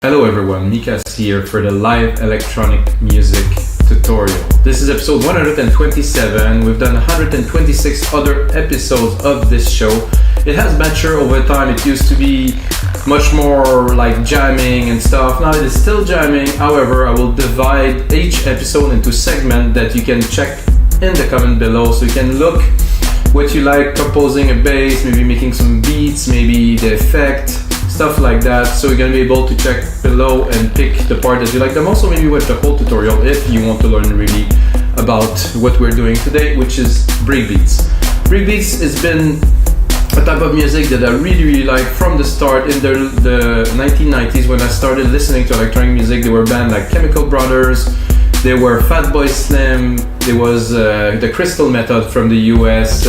Hello everyone, Mikas here for the live electronic music tutorial. This is episode 127. We've done 126 other episodes of this show. It has matured over time. It used to be much more like jamming and stuff. Now it is still jamming. However, I will divide each episode into segments that you can check in the comment below, so you can look what you like, composing a bass, maybe making some beats, maybe the effect, stuff like that. So you're gonna be able to check below and pick the part that you like the most. Also maybe watch the whole tutorial if you want to learn really about what we're doing today, which is breakbeats. Breakbeats has been a type of music that I really like from the start. In the 1990s, when I started listening to electronic music, there were bands like Chemical Brothers, there were Fatboy Slim, there was the Crystal Method from the US,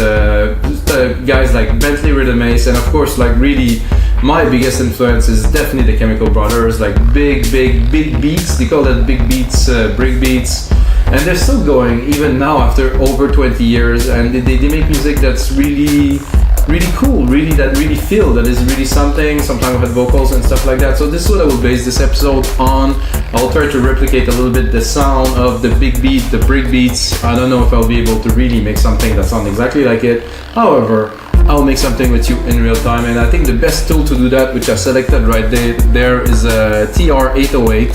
guys like Bentley Rhythm Ace, and of course, like really my biggest influence is definitely the Chemical Brothers, like big beats. They call that big beats, breakbeats, and they're still going even now after over 20 years, and they make music that's really cool, that really feel that is really something. Sometimes with vocals and stuff like that. So this is what I will base this episode on. I'll try to replicate a little bit the sound of the big beat, the break beats. I don't know if I'll be able to really make something that sounds exactly like it. However, I'll make something with you in real time, and I think the best tool to do that, which I selected right there is a TR-808.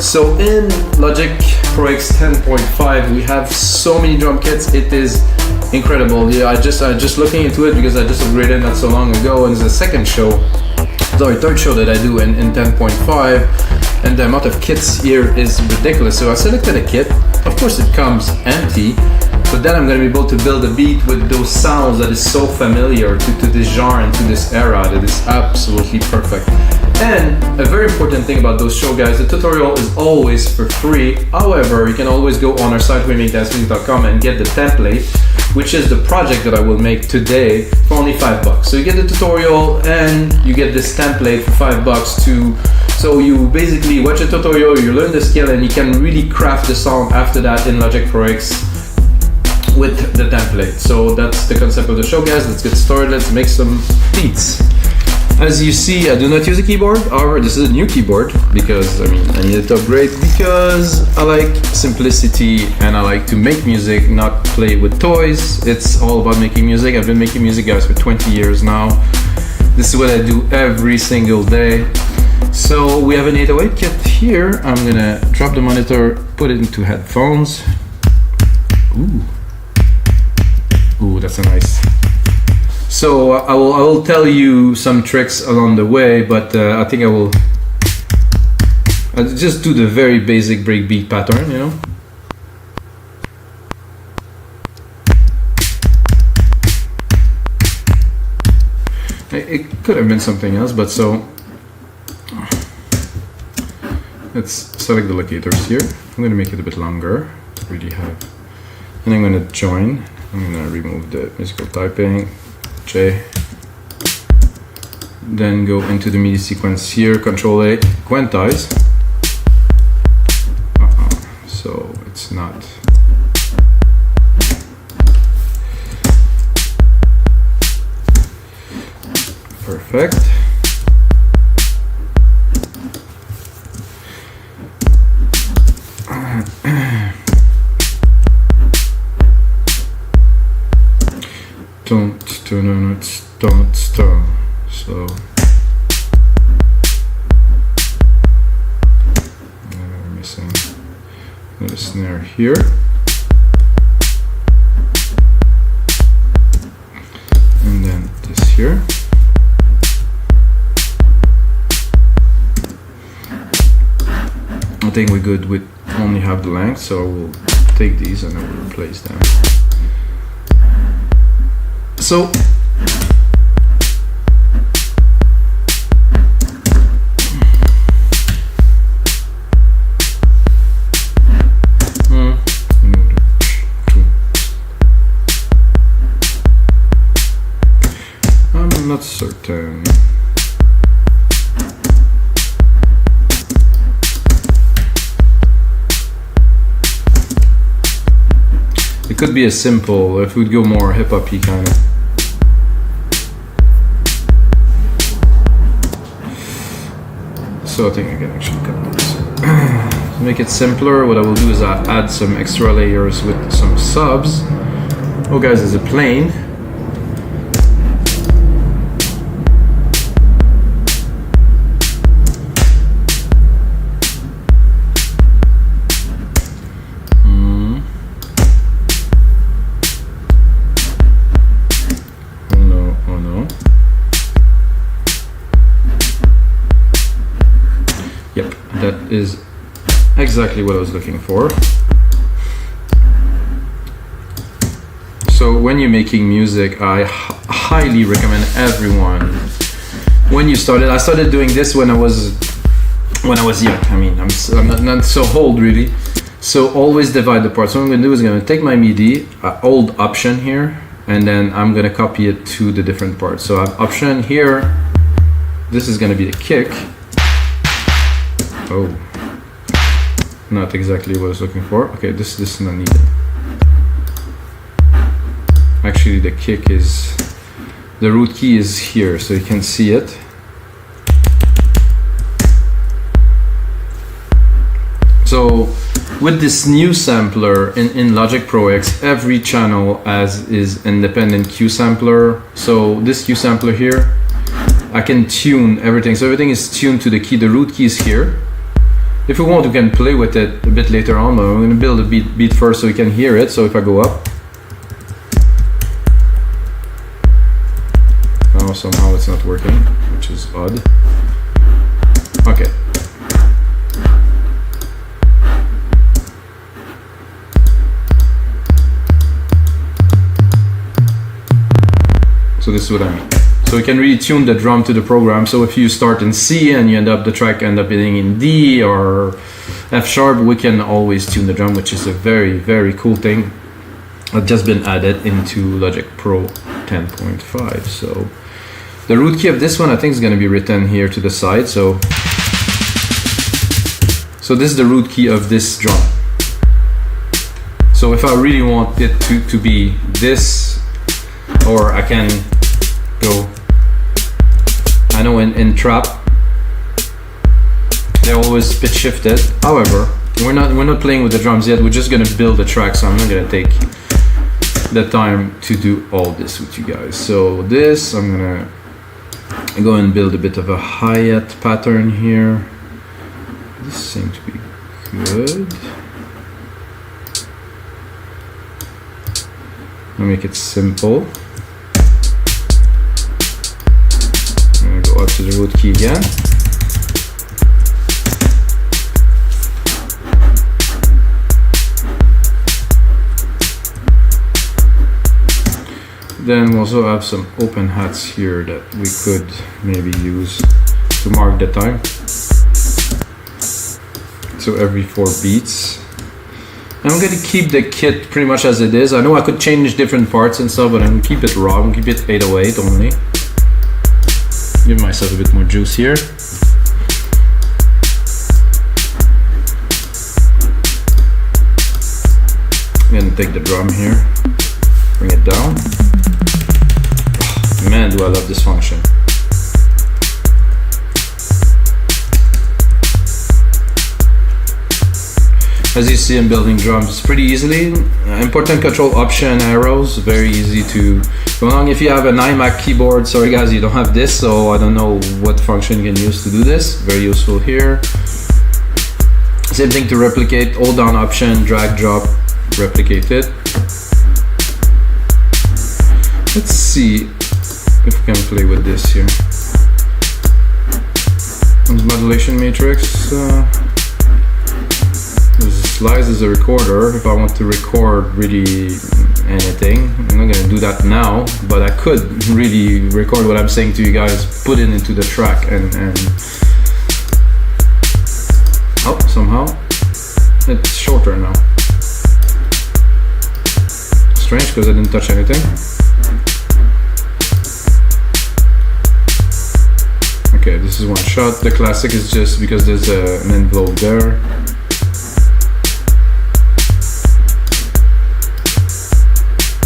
So in Logic Pro X 10.5 we have so many drum kits. It is incredible. Yeah, I just looking into it because I just upgraded not so long ago, and it's the third show that I do in 10.5, and the amount of kits here is ridiculous. So I selected a kit. Of course it comes empty, but then I'm going to be able to build a beat with those sounds that is so familiar to this genre and to this era that is absolutely perfect. And a very important thing about those show, guys, the tutorial is always for free. However, you can always go on our site, wemakdancemusic.com, and get the template, which is the project that I will make today, for only $5. So you get the tutorial and you get this template for $5 too. So you basically watch a tutorial, you learn the skill, and you can really craft the sound after that in Logic Pro X with the template. So that's the concept of the show, guys. Let's get started. Let's make some beats. As you see, I do not use a keyboard. However, this is a new keyboard because I needed to upgrade because I like simplicity and I like to make music, not play with toys. It's all about making music. I've been making music, guys, for 20 years now. This is what I do every single day. So we have an 808 kit here. I'm gonna drop the monitor, put it into headphones. Ooh, that's a nice. So I will tell you some tricks along the way, but I think I'll just do the very basic breakbeat pattern, you know. It could have been something else, but so let's select the locators here. I'm going to make it a bit longer, really have, and I'm going to join. I'm going to remove the musical typing. J. Then go into the MIDI sequence here, Control A, quantize. So it's not. Perfect. Don't stop. So we're missing another snare here. And then this here. I think we're good with only half the length, so I will take these and I will replace them. So I'm not certain. It could be as simple if we'd go more hip-hop-y kind of. So I think I can actually cut this. To make it simpler, what I will do is I'll add some extra layers with some subs. Oh guys, there's a plane. Yep, that is exactly what I was looking for. So when you're making music, I highly recommend everyone, when you started, I started doing this when I was young. I mean, I'm not so old really. So always divide the parts. So what I'm gonna do is I'm gonna take my MIDI, old option here, and then I'm gonna copy it to the different parts. So I have option here, this is gonna be the kick. Oh, not exactly what I was looking for. Okay, this is not needed. Actually, the kick is, the root key is here, so you can see it. So with this new sampler in Logic Pro X, every channel is independent Q sampler. So this Q sampler here, I can tune everything. So everything is tuned to the key. The root key is here. If we want, we can play with it a bit later on, but I'm going to build a beat first so you can hear it. So if I go up, now somehow it's not working, which is odd. Okay. So this is what I mean. So you can really tune the drum to the program. So if you start in C and you the track end up being in D or F sharp, we can always tune the drum, which is a very, very cool thing. It's just been added into Logic Pro 10.5. So the root key of this one, I think, is going to be written here to the side. So this is the root key of this drum. So if I really want it to be this, or I can go, I know in trap they're always pitch shifted. However, we're not playing with the drums yet. We're just gonna build the track, so I'm not gonna take the time to do all this with you guys. So this, I'm gonna go and build a bit of a hi-hat pattern here. This seems to be good. I'll make it simple. Up to the root key again. Then we also have some open hats here that we could maybe use to mark the time. So every 4 beats. And I'm going to keep the kit pretty much as it is. I know I could change different parts and stuff, but I'm going to keep it raw. I'm going to keep it 808 only. Give myself a bit more juice here. I'm gonna take the drum here, bring it down. Oh, man, do I love this function. As you see, I'm building drums pretty easily. Important control option arrows, very easy to go along. If you have an iMac keyboard, sorry guys, you don't have this, so I don't know what function you can use to do this. Very useful here. Same thing to replicate, hold down option, drag, drop, replicate it. Let's see if we can play with this here. Modulation matrix. Slides as a recorder. If I want to record really anything, I'm not gonna do that now, but I could really record what I'm saying to you guys, put it into the track, and oh, somehow it's shorter now. Strange, because I didn't touch anything. Okay, this is one shot. The classic is just because there's an envelope there.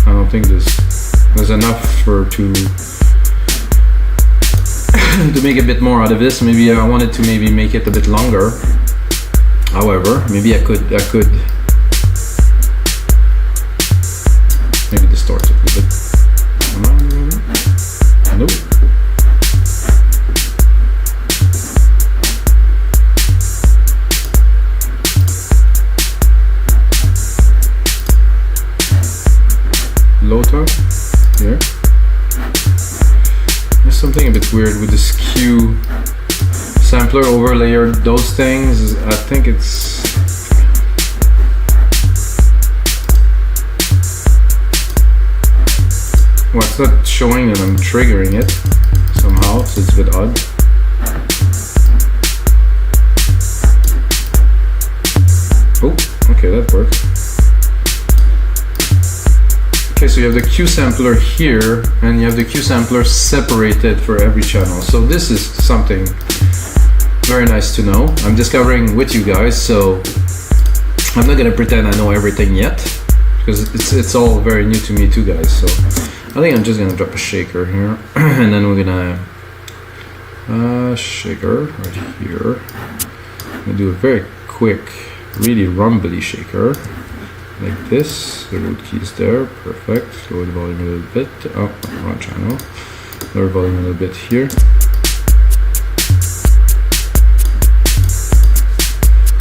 I don't think there's enough to to make a bit more out of this. Maybe I wanted to maybe make it a bit longer. However, maybe I could maybe distort it a bit. Nope. Low tone here. There's something a bit weird with this Q sampler overlayer. Those things, I think it's. Well, it's not showing that I'm triggering it somehow, so it's a bit odd. Oh, okay, that worked. Okay, so you have the Q sampler here, and you have the Q sampler separated for every channel. So this is something very nice to know. I'm discovering with you guys, so I'm not gonna pretend I know everything yet, because it's all very new to me too, guys. So I think I'm just gonna drop a shaker here, and then we're gonna shaker right here. I'm gonna do a very quick, really rumbly shaker. Like this, the root key is there, perfect. Lower the volume a little bit. Oh, wrong channel. Lower volume a little bit here.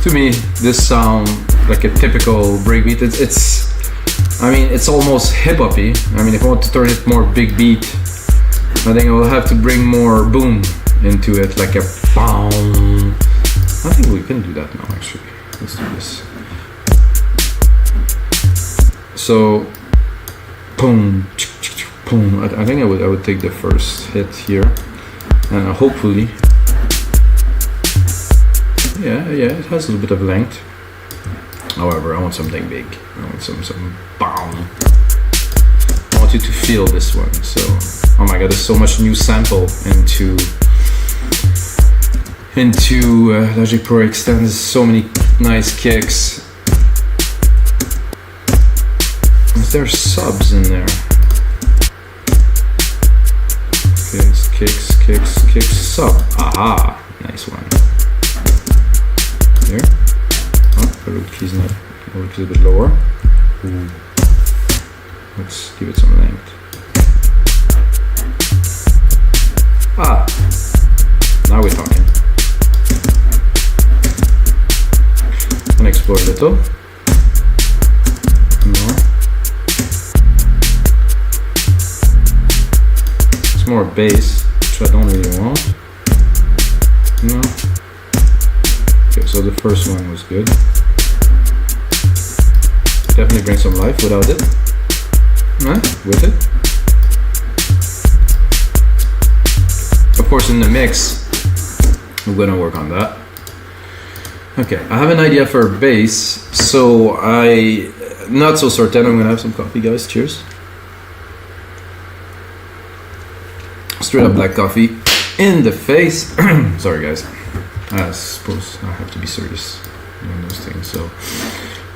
To me, this sounds like a typical breakbeat. I mean, it's almost hip-hoppy. I mean, if I want to turn it more big beat, I think I will have to bring more boom into it, like a boom. I think we can do that now, actually. Let's do this. So, boom, boom. I think I would take the first hit here, and hopefully, yeah, it has a little bit of length. However, I want something big. I want some boom. I want you to feel this one. So, oh my God, there's so much new sample into Logic Pro Extend. There's so many nice kicks. Is there subs in there? Kicks, sub. Aha, nice one. Here. Oh, the root key's not. The root key's a bit lower. Ooh. Let's give it some length. Ah, now we're talking. And explore a little. More. More bass, which I don't really want. No. Okay, so the first one was good. Definitely bring some life without it. With it. Of course, in the mix, we're gonna work on that. Okay, I have an idea for bass, so not so certain. I'm gonna have some coffee, guys. Cheers. Straight up black coffee in the face. Sorry, guys. I suppose I have to be serious doing those things. So,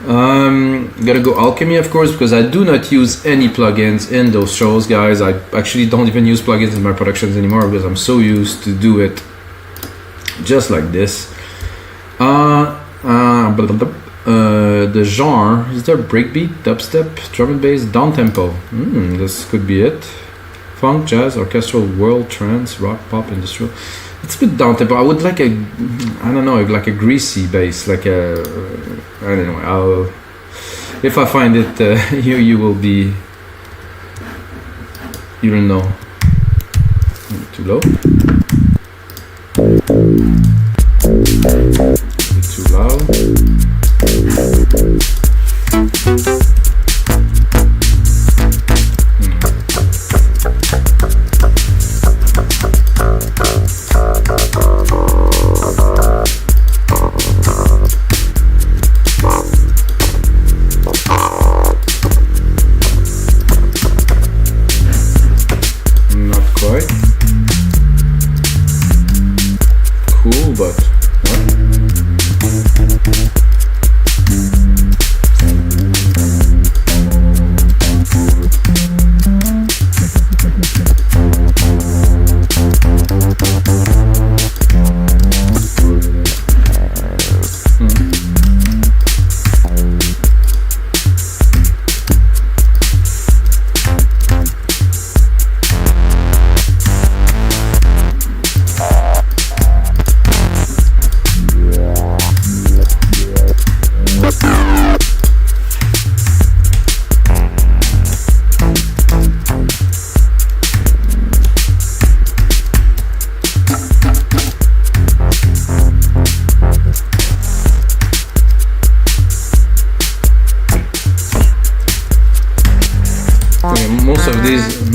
gotta go Alchemy, of course, because I do not use any plugins in those shows, guys. I actually don't even use plugins in my productions anymore because I'm so used to do it just like this. The genre, is there breakbeat, dubstep, drum and bass, down tempo? This could be it. Funk, jazz, orchestral, world, trance, rock, pop, industrial. It's a bit down tempo. I would like I don't know, like a greasy bass, like I don't know. If I find it, you will be, you don't know. Too low. Too loud.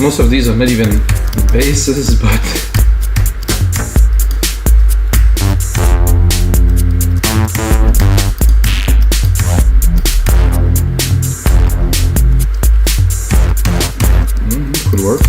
most of these are not even basses, but could work.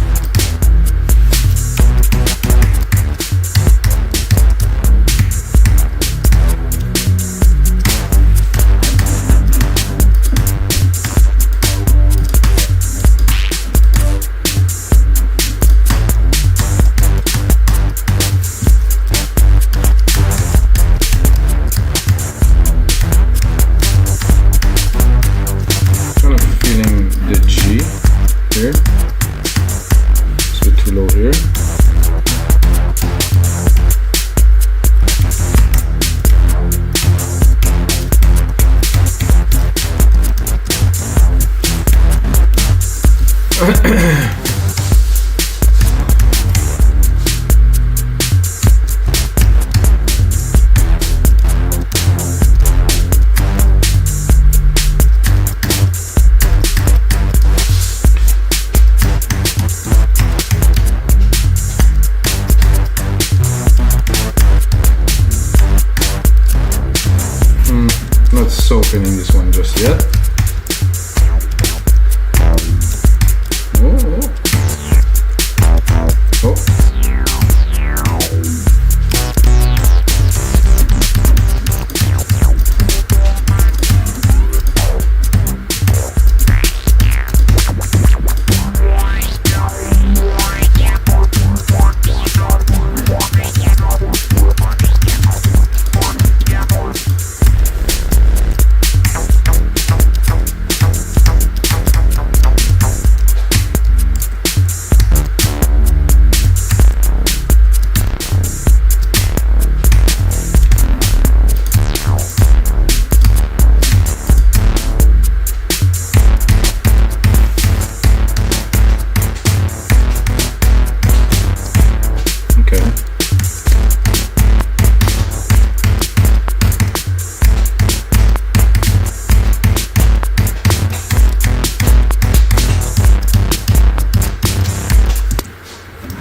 Not opening this one just yet.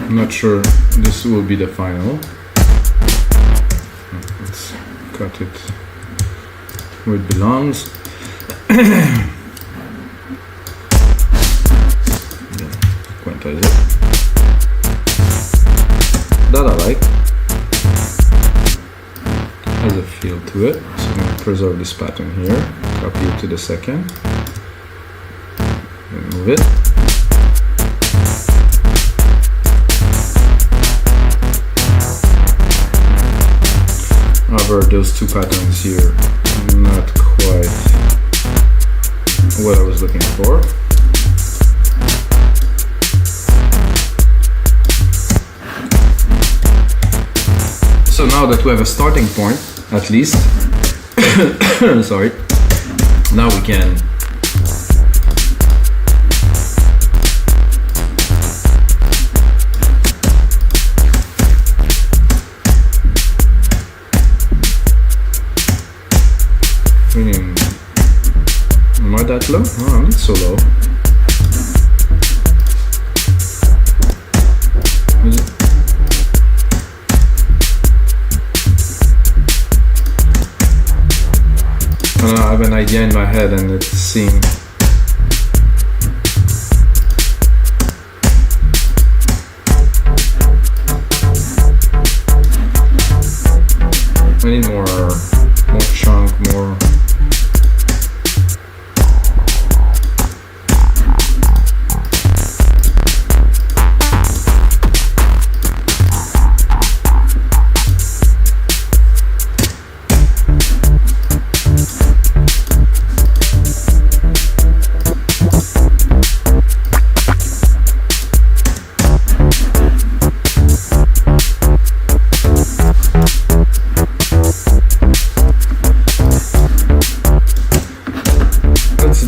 I'm not sure this will be the final. Let's cut it where it belongs. Quantize it. That I like. Has a feel to it. So I'm going to preserve this pattern here. Copy it to the second. Remove it. However, those two patterns here, not quite what I was looking for. So now that we have a starting point, at least, sorry, now we can am I that low? Oh, I'm not so low. I don't know, I have an idea in my head and it seems I need more chunk, more.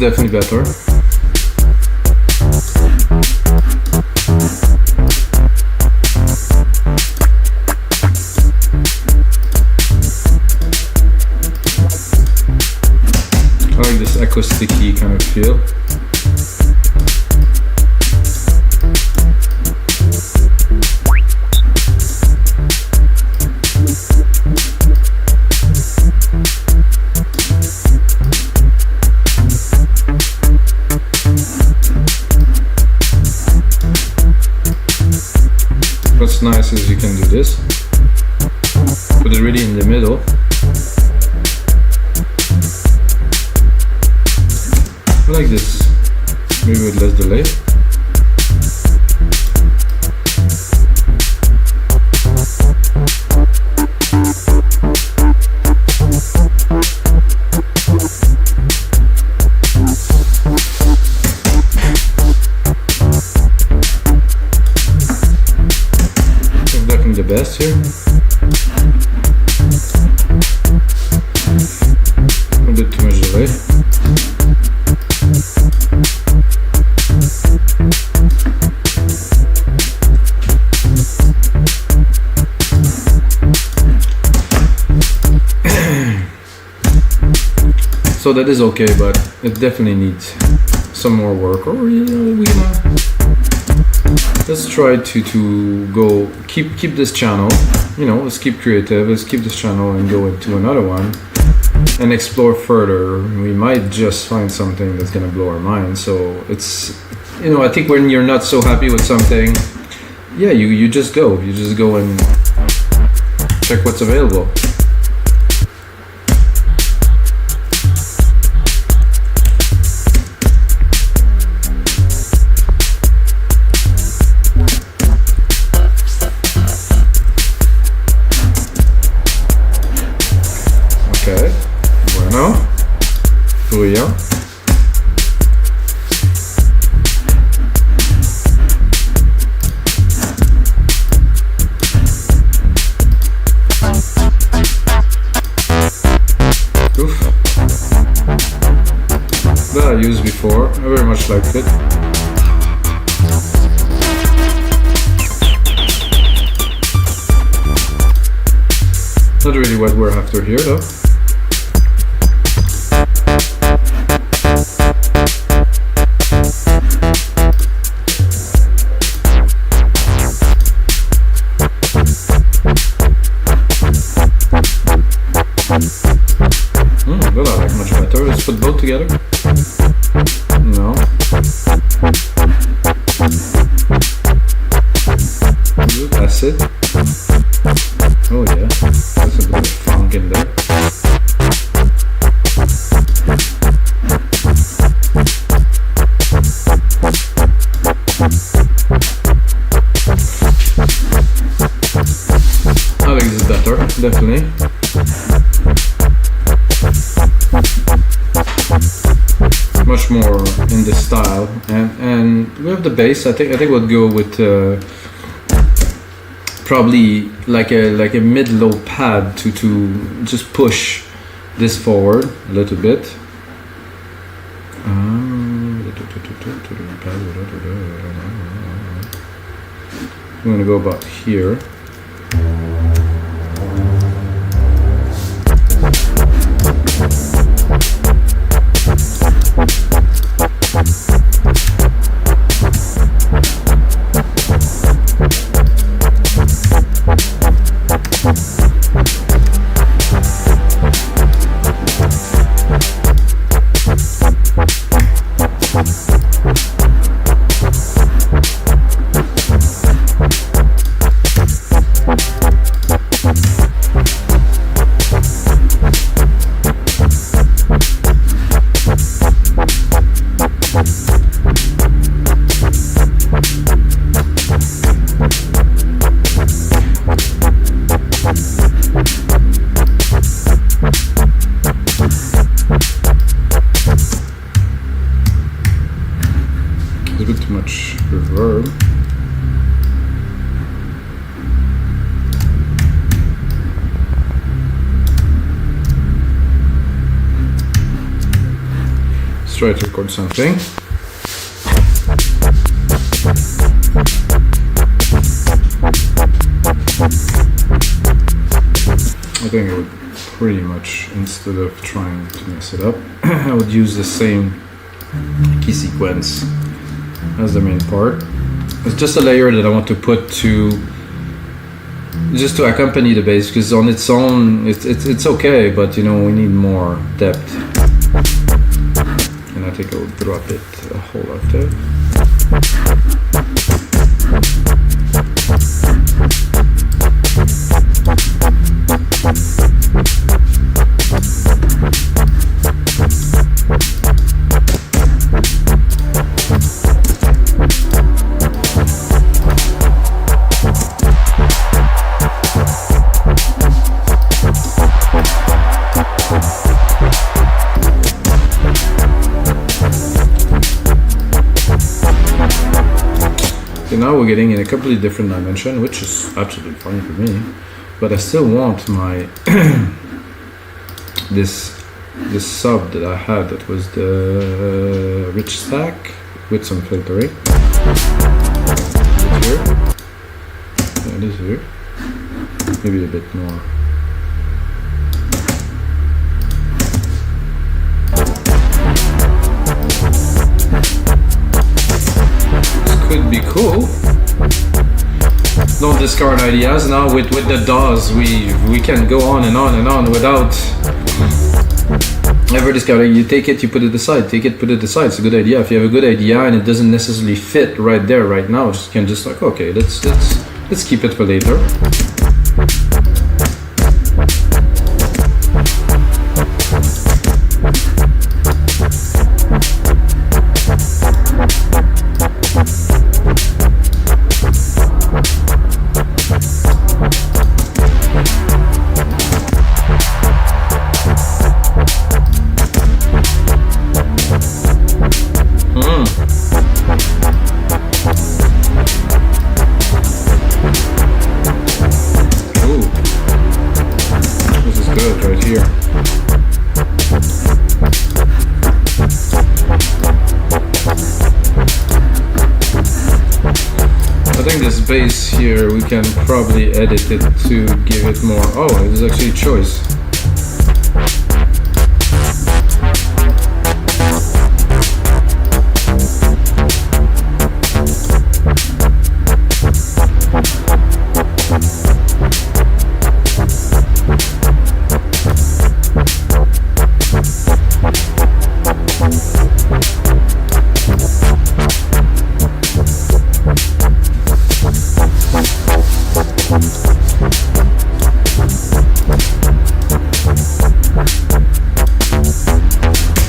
Definitely better. I like this acoustic-y kind of feel. fast is you can do this. Put it really in the middle. I like this. Maybe with less delay. The best here. A bit too much delay. So that is okay, but it definitely needs some more work. Or let's try to go keep this channel, let's keep creative, let's keep this channel and go into another one and explore further. We might just find something that's gonna blow our mind. So it's, I think when you're not so happy with something, yeah, you just go and check what's available. Okay, bueno, fluya. Oof. That I used before, I very much liked it. Not really what we're after here though. Well, I like much better. Let's put both together. No. That's it. Oh yeah, that's a bit of funk in there. I think this is better, definitely. Much more in this style, and we have the bass. I think we'll go with probably like a mid-low pad to just push this forward a little bit. I'm gonna go about here. A bit too much reverb. Let's try to record something. I think I would pretty much, instead of trying to mess it up, I would use the same key sequence as the main part. It's just a layer that I want to put just to accompany the bass, because on its own it's okay, but we need more depth. And I think I will drop it a whole octave. now we're getting in a completely different dimension, which is absolutely fine for me. But I still want my this sub that I had that was the rich stack with some filtering. Here. Yeah, it is here. Maybe a bit more. Could be cool. Don't discard ideas. Now with the DAWs we can go on and on and on without ever discarding. You take it, you put it aside, take it, put it aside. It's a good idea. If you have a good idea and it doesn't necessarily fit right there, right now, you can just like, okay, let's keep it for later. Bass here, we can probably edit it to give it more. Oh, it is actually a choice.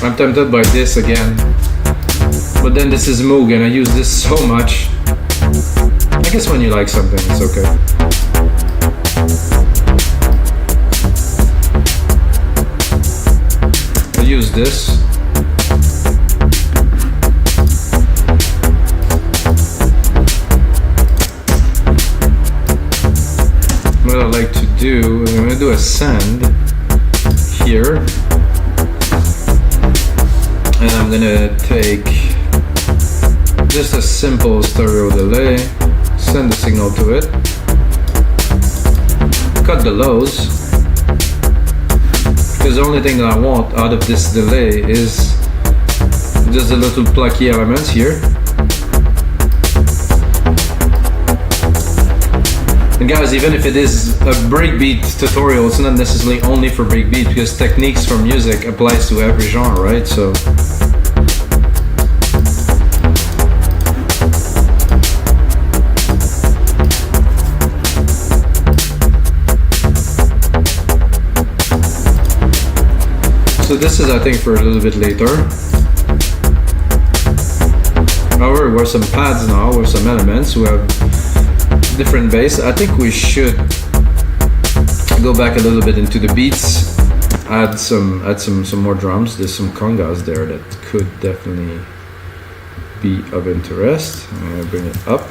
I'm tempted by this again, but then this is Moog and I use this so much. I guess when you like something, it's okay. I'll use this. What I like to do, I'm gonna do a send here. And I'm gonna take just a simple stereo delay, send the signal to it, cut the lows, because the only thing that I want out of this delay is just the little plucky elements here. And guys, even if it is a breakbeat tutorial, it's not necessarily only for breakbeat, because techniques for music applies to every genre, right? So this is, I think, for a little bit later. However, we have some pads now with some elements. We have different bass. I think we should go back a little bit into the beats. Add some more drums. There's some congas there that could definitely be of interest. I'm gonna bring it up.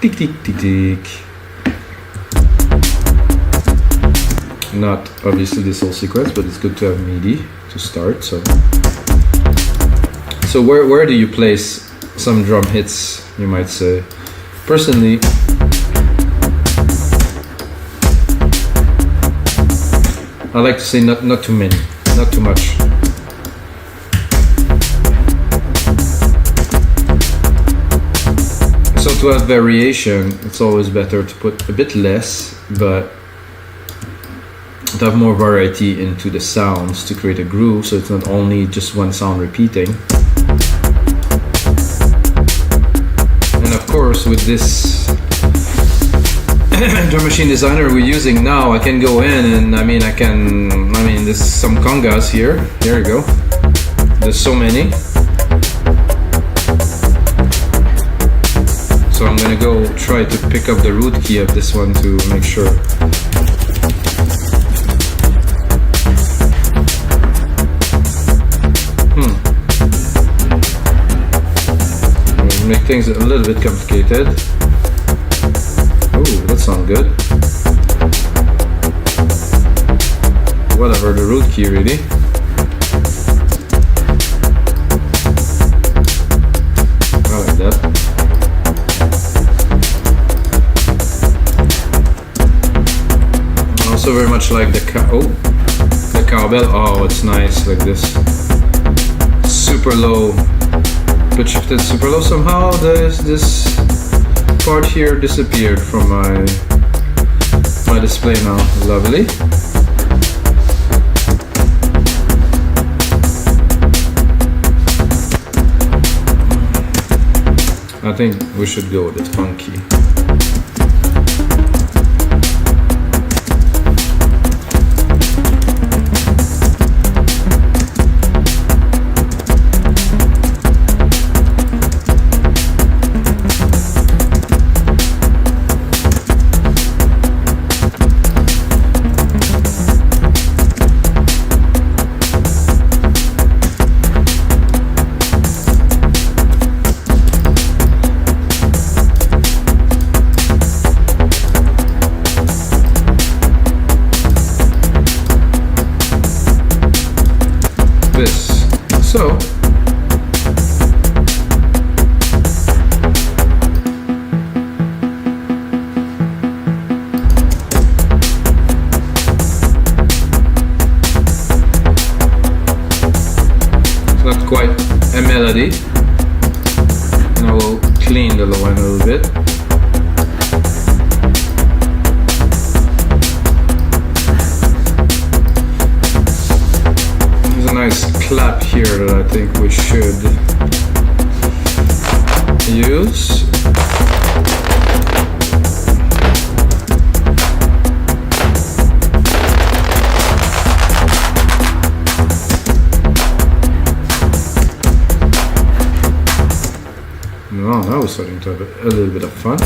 Tick tick tick tick. Not obviously this whole sequence, but it's good to have MIDI to start. So where do you place some drum hits, you might say? Personally, I like to say not too many, not too much. So to have variation, it's always better to put a bit less, but to have more variety into the sounds to create a groove, so it's not only just one sound repeating. And of course, with this drum machine designer we're using now, I can go in and there's some congas here. There you go. There's so many. So I'm gonna go try to pick up the root key of this one to make sure. make things a little bit complicated. Oh, that sounds good. Whatever, the root key really. I like that. I also very much like the cowbell. Oh, it's nice like this. Super low, pitch shifted super low. Somehow this part here disappeared from my display now. Lovely. I think we should go with it funky. So it's not quite a melody, and I will clean the low end a little bit. Nice clap here that I think we should use. No, now we're starting to have a little bit of fun.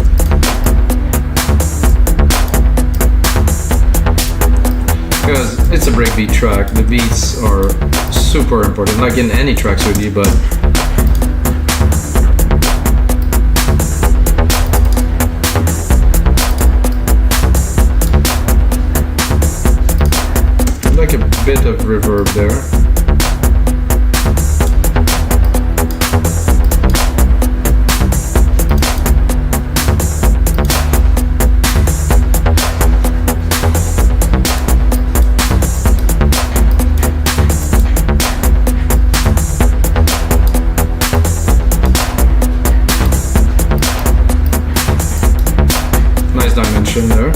Because it's a breakbeat track, the beats are super important, like in any tracks really, but like a bit of reverb there. Dimension there, a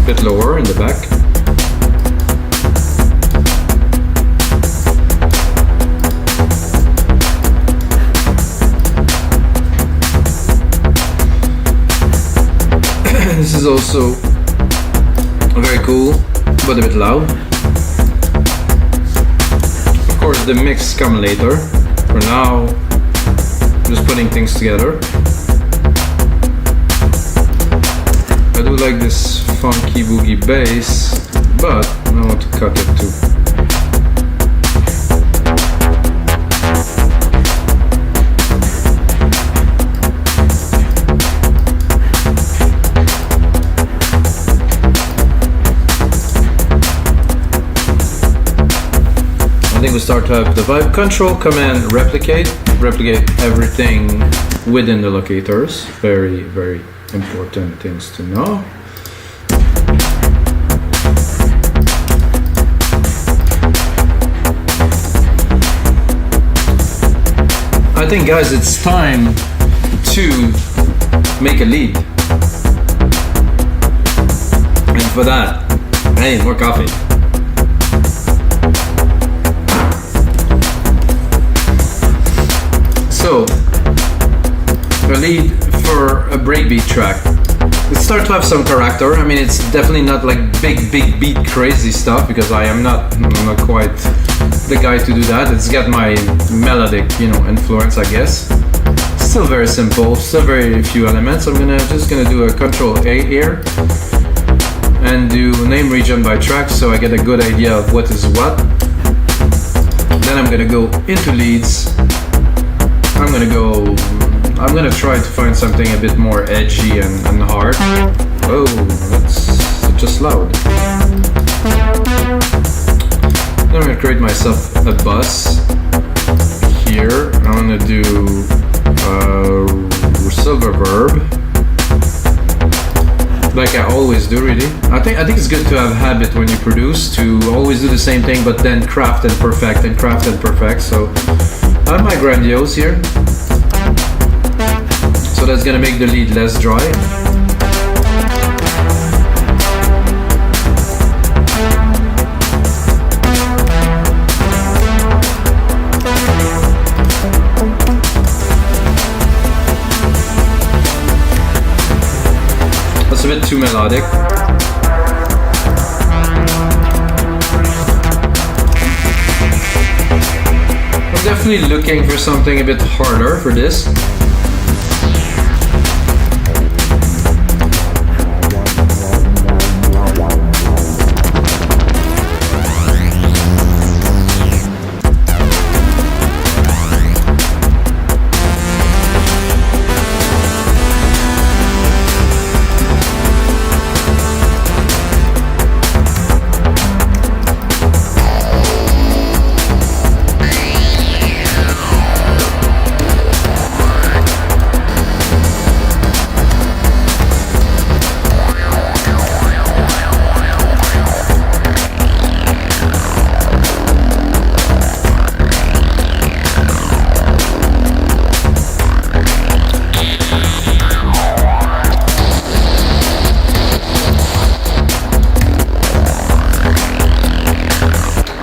bit lower in the back. This is also very cool, but a bit loud. Of course, the mix comes later. For now, I'm just putting things together. I do like this funky boogie bass, but I want to cut it too. I think we start to have the vibe. Control, Command, replicate everything within the locators. Very, very important things to know. I think, guys, it's time to make a lead. And for that, I need more coffee. So, a lead for a breakbeat track. It starts to have some character. I mean, it's definitely not like big beat crazy stuff, because I'm not quite the guy to do that. It's got my melodic, influence, I guess. Still very simple, still very few elements. I'm just gonna do a Control A here and do name region by track, so I get a good idea of what is what. Then I'm gonna go into leads I'm gonna try to find something a bit more edgy and hard. Oh, that's just loud. I'm gonna create myself a bus here. I'm gonna do silver verb, like I always do. Really, I think it's good to have habit when you produce to always do the same thing, but then craft and perfect and craft and perfect. So I have my grandiose here. So that's gonna make the lead less dry. That's a bit too melodic. I'm definitely looking for something a bit harder for this.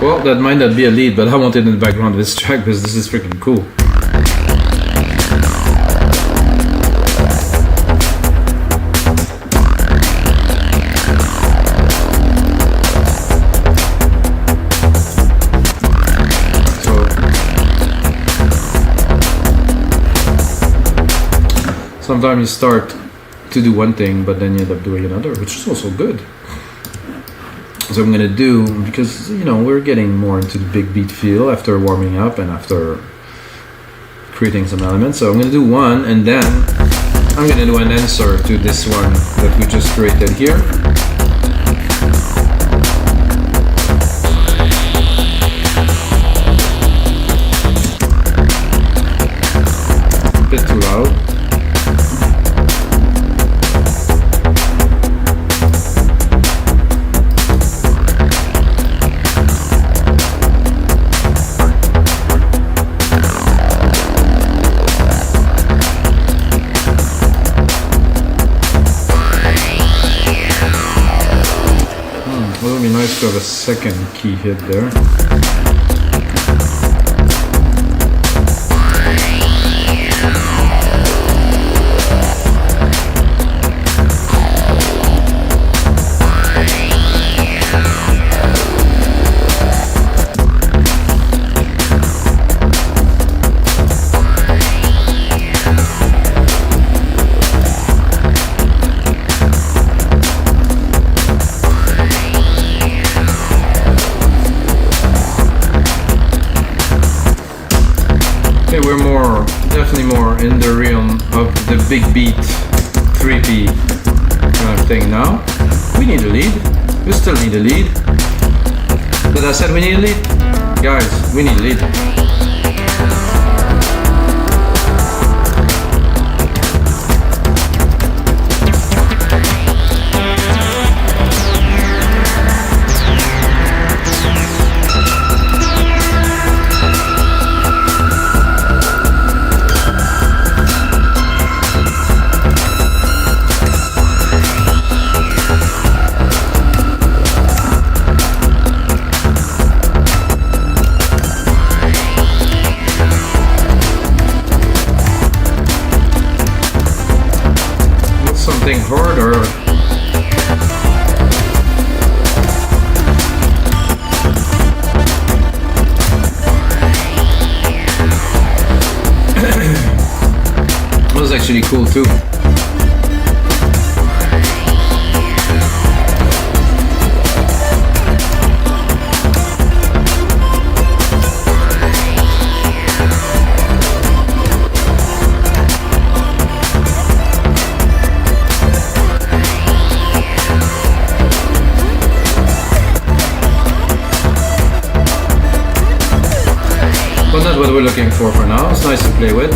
Well, that might not be a lead, but I want it in the background of this track because this is freaking cool. So sometimes you start to do one thing, but then you end up doing another, which is also good. So I'm gonna do, because we're getting more into the big beat feel after warming up and after creating some elements. So I'm gonna do one, and then I'm gonna do an answer to this one that we just created here. A bit too loud. To have a second key hit there. We're definitely more in the realm of the big beat, 3p kind of thing now. We need a lead. We still need a lead. But I said we need a lead? Guys, we need a lead. Something harder. That was actually cool too. that's what we're looking for now. It's nice to play with.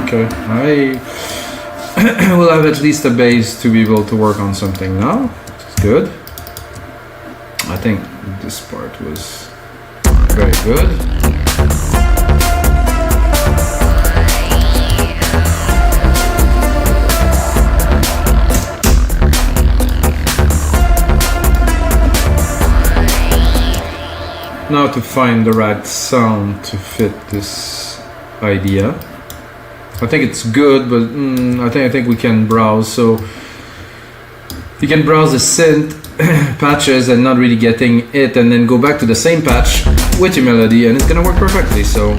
Okay, I will have at least a base to be able to work on something now. It's good. I think this part was very good. Now to find the right sound to fit this idea. I think it's good, but I think we can browse. So you can browse the synth patches and not really getting it, and then go back to the same patch with your melody, and it's gonna work perfectly. So.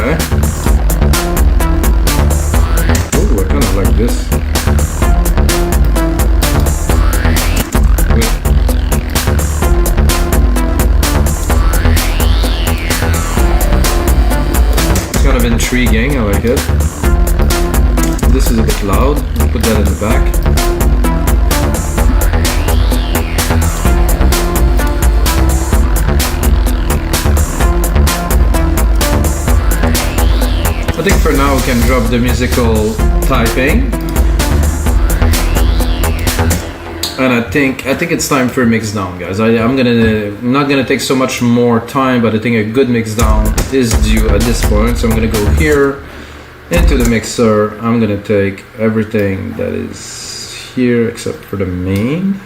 Okay. Oh, I kind of like this. It's kind of intriguing, I like it. This is a bit loud, I'll put that in the back. I think for now we can drop the musical typing. And I think it's time for a mixdown, guys. I'm not gonna take so much more time, but I think a good mixdown is due at this point. So I'm gonna go here into the mixer. I'm gonna take everything that is here except for the main.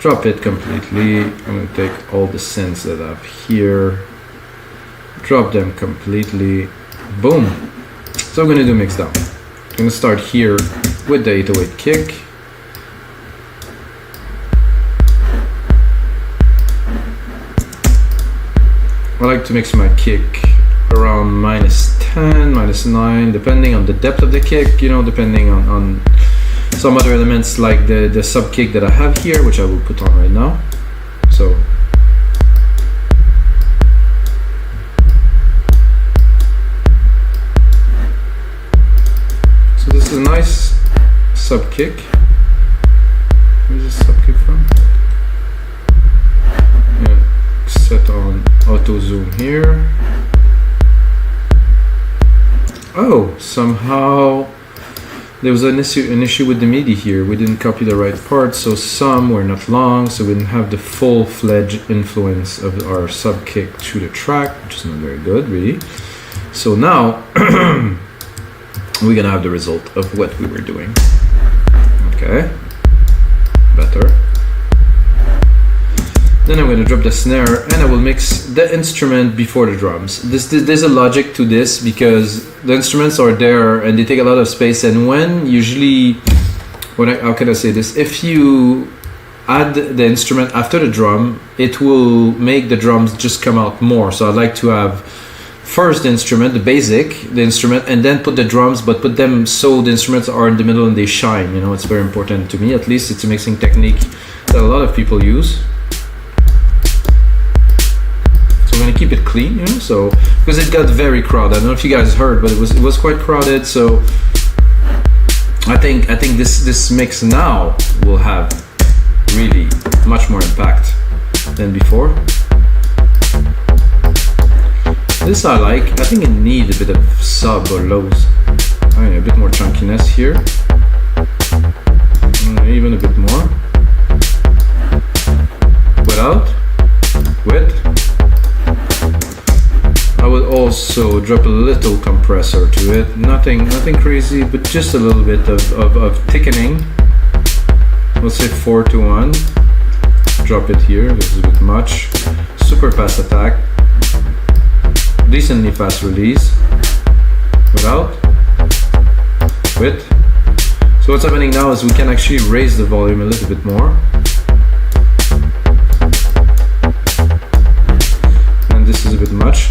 Drop it completely. I'm gonna take all the synths that I have here. Drop them completely. Boom. So I'm gonna do mixdown. I'm gonna start here with the 808 kick. I like to mix my kick around -10, -9, depending on the depth of the kick, you know, depending on some other elements like the sub kick that I have here, which I will put on right now. So this is a nice sub kick. Where's the sub kick from? Yeah, set on auto zoom here. Oh, somehow there was an issue with the MIDI here. We didn't copy the right parts, so some were not long, so we didn't have the full-fledged influence of our sub kick through the track, which is not very good, really. So now we're gonna have the result of what we were doing. Okay, better. Then I'm going to drop the snare and I will mix the instrument before the drums. There's a logic to this because the instruments are there and they take a lot of space, and how can I say this? If you add the instrument after the drum, it will make the drums just come out more. So I like to have first the instrument, the instrument, and then put the drums, but put them so the instruments are in the middle and they shine. You know, it's very important to me. At least it's a mixing technique that a lot of people use. I'm gonna keep it clean, you know, so because it got very crowded. I don't know if you guys heard, but it was quite crowded. So I think this mix now will have really much more impact than before. This I like. I think it needs a bit of sub or lows. I mean, a bit more chunkiness here, even a bit more. With. I would also drop a little compressor to it. Nothing crazy, but just a little bit of thickening. We'll say 4-1. Drop it here, this is a bit much. Super fast attack. Decently fast release. With. So what's happening now is we can actually raise the volume a little bit more. And this is a bit much.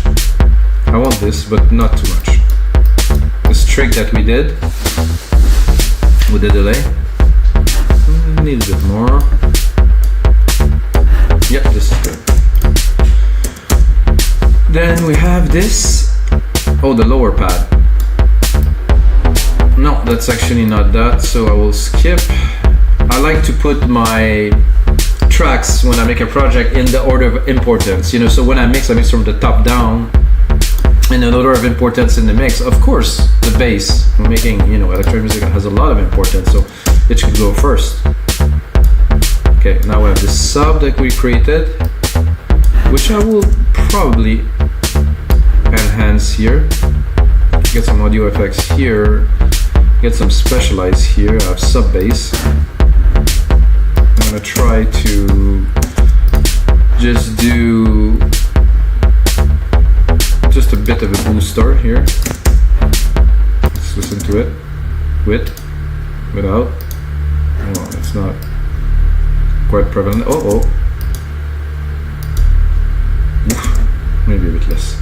I want this, but not too much. This trick that we did with the delay, need a bit more. Yep, this is good. Then we have this. Oh, the lower pad. No, that's actually not that, so I will skip. I like to put my tracks when I make a project in the order of importance, you know, so when I mix from the top down. In an order of importance in the mix, of course, the bass. We're making, you know, electronic music has a lot of importance, so it should go first. Okay, now we have this sub that we created, which I will probably enhance here. Get some audio effects here, get some specialize here. I have sub bass. I'm gonna try to just do just a bit of a booster here. Let's listen to it. Without. Oh, it's not quite prevalent. Oh. Oof. Maybe a bit less.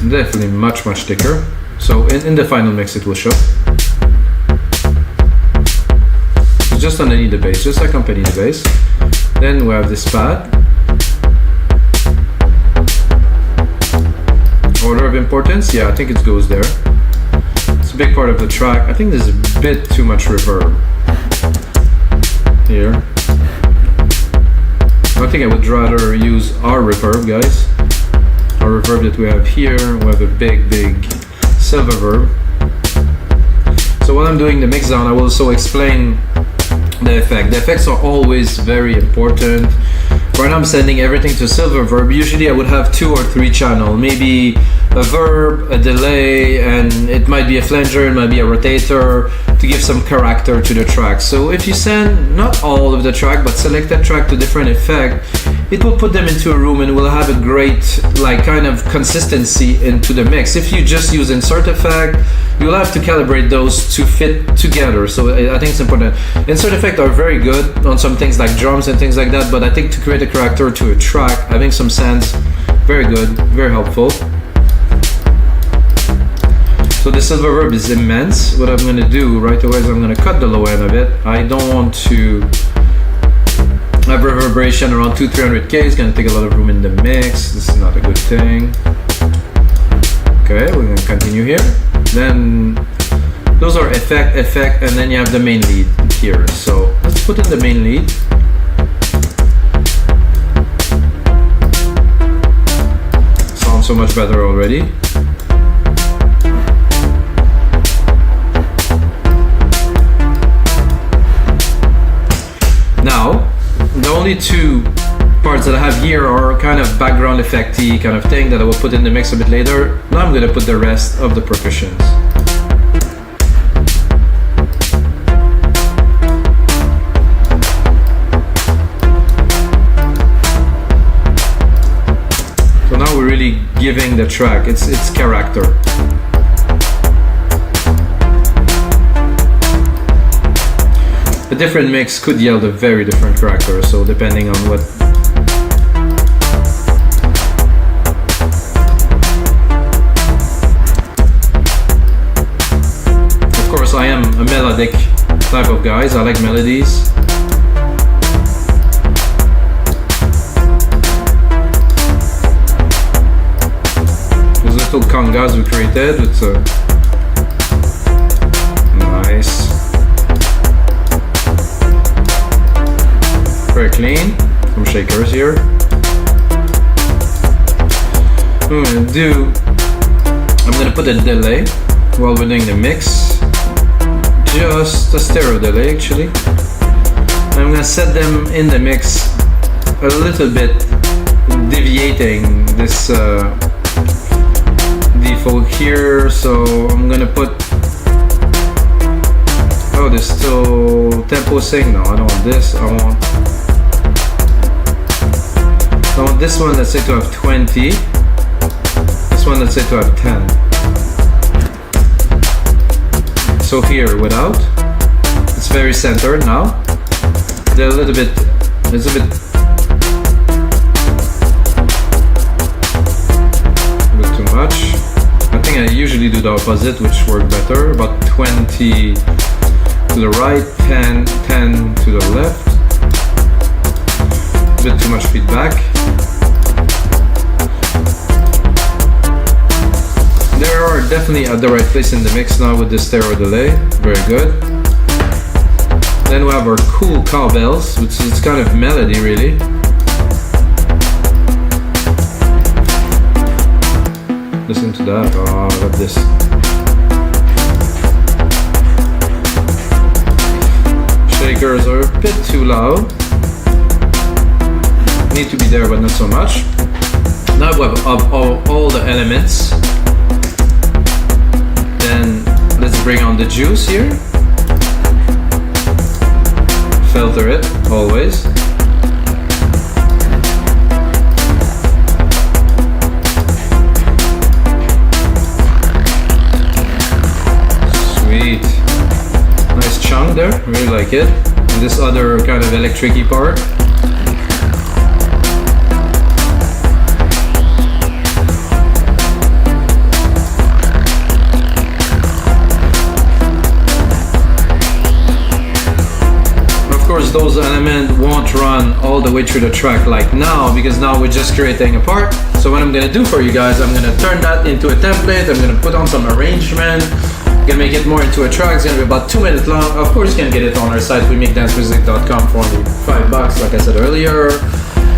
definitely much thicker. So in the final mix it will show. So just underneath the bass, just accompany the bass. Then we have this pad. Order of importance, yeah, I think it goes there. It's a big part of the track. I think there's a bit too much reverb here. I think I would rather use our reverb, guys. Our reverb that we have here, we have a big silver verb. So while I'm doing the mixdown, I will also explain the effect. The effects are always very important. Right now I'm sending everything to silver verb. Usually I would have 2 or 3 channels, maybe a verb, a delay, and it might be a flanger, it might be a rotator to give some character to the track. So if you send not all of the track, but select that track to different effect, it will put them into a room and will have a great like kind of consistency into the mix. If you just use insert effect, you'll have to calibrate those to fit together. So I think it's important. Insert effects are very good on some things like drums and things like that, but I think to create a character to a track, having some sends, very good, very helpful. So the silver verb is immense. What I'm going to do right away is I'm going to cut the low end of it. I don't want to have reverberation around 200-300k. It's going to take a lot of room in the mix. This is not a good thing. Okay, we're going to continue here. Then those are effect, and then you have the main lead here. So let's put in the main lead. Sounds so much better already. Now, the only 2 parts that I have here are kind of background effecty kind of thing that I will put in the mix a bit later. Now I'm going to put the rest of the percussions. So now we're really giving the track its character. A different mix could yield a very different character, so depending on what. Of course, I am a melodic type of guys. I like melodies. Those little congas we created, it's nice. Very clean, some shakers here. I'm gonna put a delay while we're doing the mix. Just a stereo delay actually. I'm gonna set them in the mix a little bit, deviating this default here. So I'm gonna put, oh, there's still tempo sync. No, I don't want this. I want this one, let's say to have 20. This one, let's say to have 10. So here, without. It's very centered now. They're a little bit, it's a bit too much. I think I usually do the opposite, which works better. About 20 to the right, 10 to the left. A bit too much feedback. They are definitely at the right place in the mix now with the stereo delay. Very good. Then we have our cool cowbells, which is kind of melody really. Listen to that. Oh, I love this. Shakers are a bit too loud. Need to be there, but not so much. Now we have all the elements. Then let's bring on the juice here. Filter it always. Sweet. Nice chunk there, really like it. And this other kind of electric-y part. not run all the way through the track like now, because now we're just creating a part. So what I'm gonna do for you guys, I'm gonna turn that into a template. I'm gonna put on some arrangement. I'm gonna make it more into a track. It's gonna be about 2 minutes long. Of course, you can get it on our site, wemixdancemusic.com, for only $5, like I said earlier.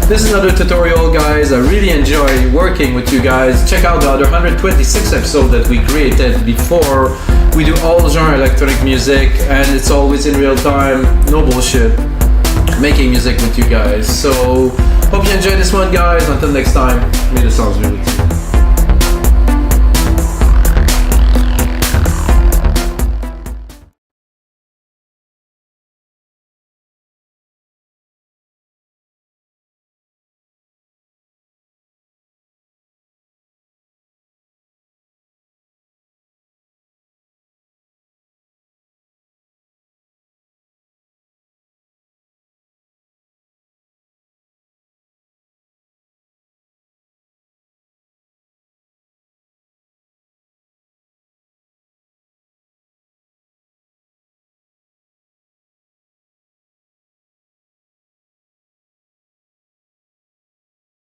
This is another tutorial, guys. I really enjoy working with you guys. Check out the other 126 episodes that we created before. We do all genre electronic music, and it's always in real time, no bullshit, making music with you guys. So hope you enjoyed this one, guys. Until next time, may the sounds be with you.